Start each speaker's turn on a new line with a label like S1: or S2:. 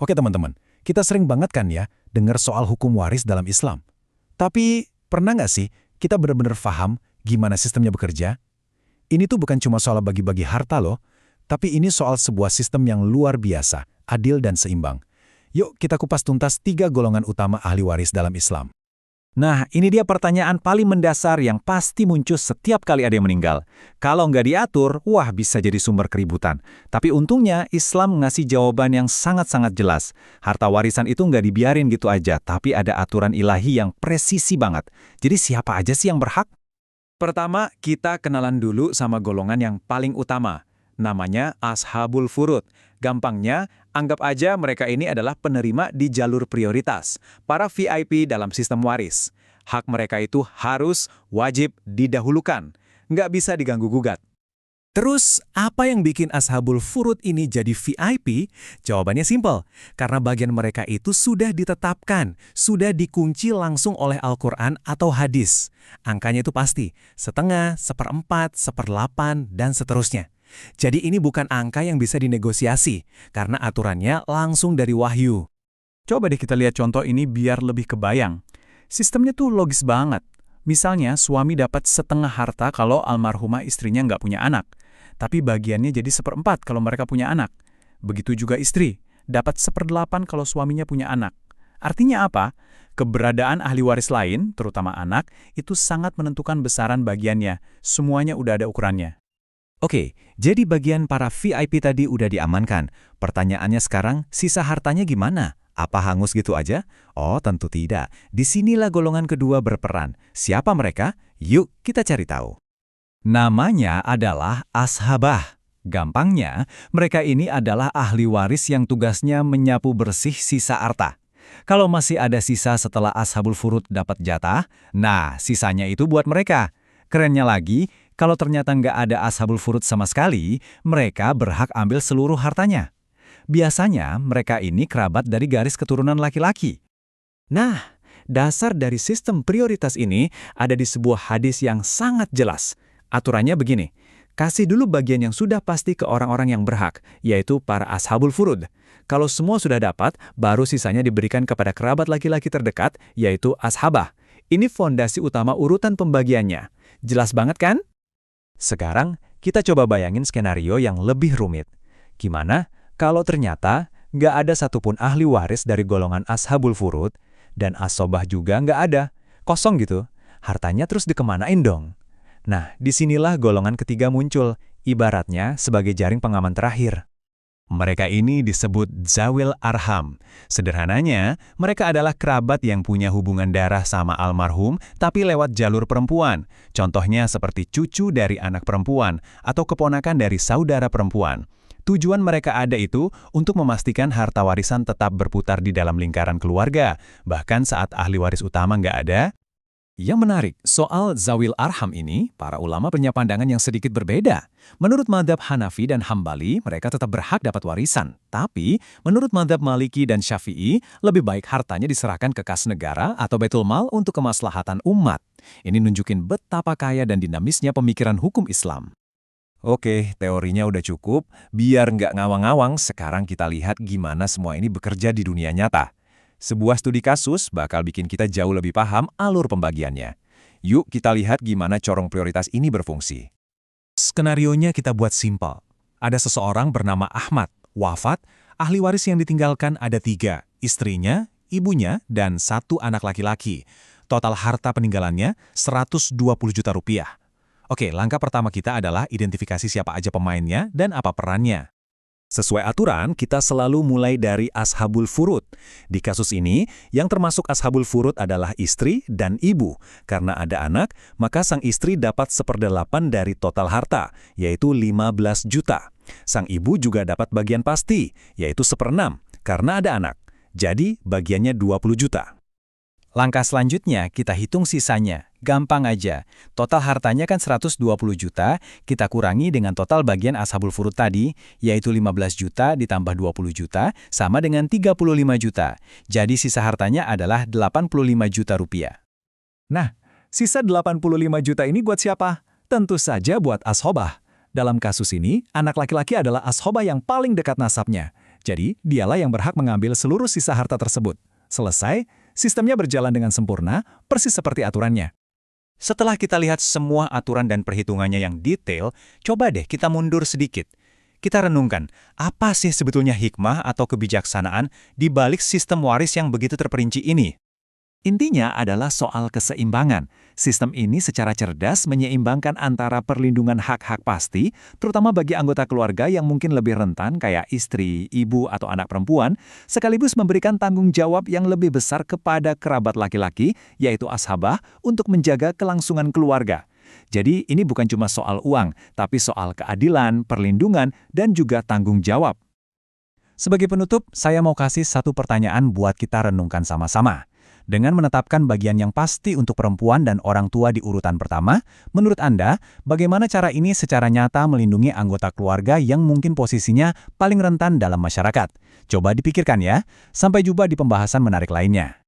S1: Oke teman-teman, kita sering banget kan ya dengar soal hukum waris dalam Islam. Tapi pernah nggak sih kita benar-benar paham gimana sistemnya bekerja? Ini tuh bukan cuma soal bagi-bagi harta loh, tapi ini soal sebuah sistem yang luar biasa, adil dan seimbang. Yuk kita kupas tuntas 3 golongan utama ahli waris dalam Islam.
S2: Nah, ini dia pertanyaan paling mendasar yang pasti muncul setiap kali ada yang meninggal. Kalau nggak diatur, wah bisa jadi sumber keributan. Tapi untungnya Islam ngasih jawaban yang sangat-sangat jelas. Harta warisan itu nggak dibiarin gitu aja, tapi ada aturan ilahi yang presisi banget. Jadi siapa aja sih yang berhak?
S3: Pertama, kita kenalan dulu sama golongan yang paling utama. Namanya Ashabul Furud. Gampangnya, anggap aja mereka ini adalah penerima di jalur prioritas, para VIP dalam sistem waris. Hak mereka itu harus, wajib didahulukan. Nggak bisa diganggu-gugat.
S4: Terus, apa yang bikin Ashabul Furud ini jadi VIP? Jawabannya simpel, karena bagian mereka itu sudah ditetapkan, sudah dikunci langsung oleh Al-Quran atau hadis. Angkanya itu pasti, setengah, seperempat, seperdelapan, dan seterusnya. Jadi ini bukan angka yang bisa dinegosiasi, karena aturannya langsung dari wahyu.
S2: Coba deh kita lihat contoh ini biar lebih kebayang. Sistemnya tuh logis banget. Misalnya, suami dapat setengah harta kalau almarhumah istrinya nggak punya anak. Tapi bagiannya jadi seperempat kalau mereka punya anak. Begitu juga istri, dapat seperdelapan kalau suaminya punya anak. Artinya apa? Keberadaan ahli waris lain, terutama anak, itu sangat menentukan besaran bagiannya. Semuanya udah ada ukurannya.
S4: Oke, jadi bagian para VIP tadi udah diamankan. Pertanyaannya sekarang, sisa hartanya gimana? Apa hangus gitu aja? Oh, tentu tidak. Disinilah golongan kedua berperan. Siapa mereka? Yuk kita cari tahu. Namanya adalah ashabah. Gampangnya, mereka ini adalah ahli waris yang tugasnya menyapu bersih sisa harta. Kalau masih ada sisa setelah Ashabul Furud dapat jatah, nah sisanya itu buat mereka. Kerennya lagi, kalau ternyata nggak ada Ashabul Furud sama sekali, mereka berhak ambil seluruh hartanya. Biasanya mereka ini kerabat dari garis keturunan laki-laki. Nah, dasar dari sistem prioritas ini ada di sebuah hadis yang sangat jelas. Aturannya begini, kasih dulu bagian yang sudah pasti ke orang-orang yang berhak, yaitu para Ashabul Furud. Kalau semua sudah dapat, baru sisanya diberikan kepada kerabat laki-laki terdekat, yaitu ashabah. Ini fondasi utama urutan pembagiannya. Jelas banget kan? Sekarang, kita coba bayangin skenario yang lebih rumit. Gimana kalau ternyata nggak ada satupun ahli waris dari golongan Ashabul Furud, dan asobah juga nggak ada, kosong gitu, hartanya terus dikemanain dong? Nah, disinilah golongan ketiga muncul, ibaratnya sebagai jaring pengaman terakhir. Mereka ini disebut Zawil Arham. Sederhananya, mereka adalah kerabat yang punya hubungan darah sama almarhum tapi lewat jalur perempuan. Contohnya seperti cucu dari anak perempuan atau keponakan dari saudara perempuan. Tujuan mereka ada itu untuk memastikan harta warisan tetap berputar di dalam lingkaran keluarga, bahkan saat ahli waris utama nggak ada.
S1: Yang menarik, soal Zawil Arham ini, para ulama punya pandangan yang sedikit berbeda. Menurut madhab Hanafi dan Hambali, mereka tetap berhak dapat warisan. Tapi, menurut madhab Maliki dan Syafi'i, lebih baik hartanya diserahkan ke kas negara atau Baitul Mal untuk kemaslahatan umat. Ini nunjukin betapa kaya dan dinamisnya pemikiran hukum Islam. Oke, teorinya udah cukup. Biar nggak ngawang-ngawang, sekarang kita lihat gimana semua ini bekerja di dunia nyata. Sebuah studi kasus bakal bikin kita jauh lebih paham alur pembagiannya. Yuk kita lihat gimana corong prioritas ini berfungsi. Skenarionya kita buat simpel. Ada seseorang bernama Ahmad, wafat, ahli waris yang ditinggalkan ada 3, istrinya, ibunya, dan 1 anak laki-laki. Total harta peninggalannya 120 juta rupiah. Oke, langkah pertama kita adalah identifikasi siapa aja pemainnya dan apa perannya. Sesuai aturan, kita selalu mulai dari Ashabul Furud. Di kasus ini, yang termasuk Ashabul Furud adalah istri dan ibu. Karena ada anak, maka sang istri dapat 1/8 dari total harta, yaitu 15 juta. Sang ibu juga dapat bagian pasti, yaitu 1/6, karena ada anak. Jadi, bagiannya 20 juta. Langkah selanjutnya, kita hitung sisanya. Gampang aja. Total hartanya kan 120 juta, kita kurangi dengan total bagian Ashabul Furud tadi, yaitu 15 juta ditambah 20 juta, sama dengan 35 juta. Jadi sisa hartanya adalah 85 juta rupiah. Nah, sisa 85 juta ini buat siapa? Tentu saja buat ashobah. Dalam kasus ini, anak laki-laki adalah ashobah yang paling dekat nasabnya. Jadi, dialah yang berhak mengambil seluruh sisa harta tersebut. Selesai, sistemnya berjalan dengan sempurna, persis seperti aturannya.
S4: Setelah kita lihat semua aturan dan perhitungannya yang detail, coba deh kita mundur sedikit. Kita renungkan, apa sih sebetulnya hikmah atau kebijaksanaan di balik sistem waris yang begitu terperinci ini?
S1: Intinya adalah soal keseimbangan. Sistem ini secara cerdas menyeimbangkan antara perlindungan hak-hak pasti, terutama bagi anggota keluarga yang mungkin lebih rentan kayak istri, ibu, atau anak perempuan, sekaligus memberikan tanggung jawab yang lebih besar kepada kerabat laki-laki, yaitu ashabah, untuk menjaga kelangsungan keluarga. Jadi ini bukan cuma soal uang, tapi soal keadilan, perlindungan, dan juga tanggung jawab. Sebagai penutup, saya mau kasih satu pertanyaan buat kita renungkan sama-sama. Dengan menetapkan bagian yang pasti untuk perempuan dan orang tua di urutan pertama, menurut Anda, bagaimana cara ini secara nyata melindungi anggota keluarga yang mungkin posisinya paling rentan dalam masyarakat? Coba dipikirkan ya. Sampai jumpa di pembahasan menarik lainnya.